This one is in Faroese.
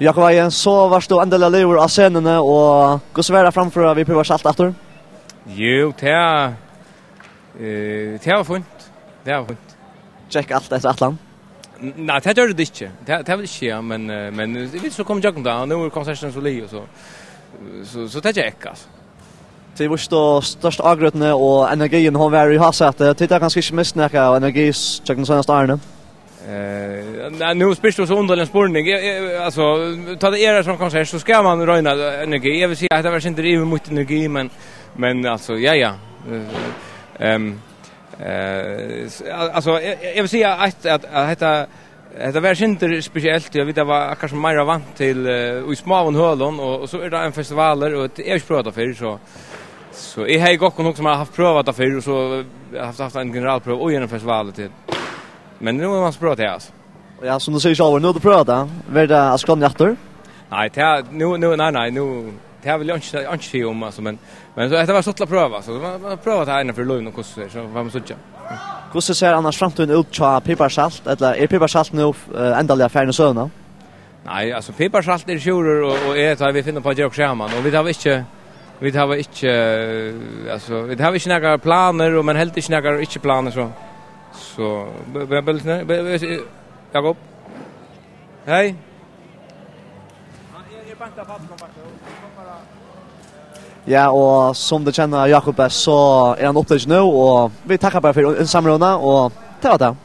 Jakob Ejen, så var du endelig lever av scenene, og hur så var det framför vi prövar salt efter? Jo, det var fint. Det var fint. Check allt efter atlan. Nej, det gör det inte. Det vill inte, ja, men vi så kommer jag då. Nu är konserten så li och så det check alltså. Det var så störst agrutne och energin hon var i hassätet. Titta kanske inte missnäcka och energis checken såna starna. Nu spyrstar så underlig en spårning. Alltså, ta det era som konsert så ska man röjna energi. Jag vill säga att det var inte riv mot energi, men alltså, ja. Alltså, jag vill säga att det var inte speciellt. Jag vet det var kanske mer vant till i Smavon Hölon och så är det en festivaler och det är ju prövat för så jag har gått någon som har haft prövat det för och så haft en generalprov och en festival till. Men nu är man spröt det alltså. Ja, som du säger själv, nu har du prövat det. Var det Askan Jatter? Nej, nu det har väl inte om alltså men så det var sådla pröva så man prövat här inne för lugn och kost så var man så tjocka. Hur ser annars framtiden ut på piparsalt eller piparsalt nu ändliga färna söna? Nej, alltså piparsalt är tjuror och är det vi finner på Jerk Sherman och vi har inte några planer och men helt inte planer så Jakob. Hej. Ja, och som du känner Jakob så är han upptagen nu och vi tackar bara för en samråd och ta det.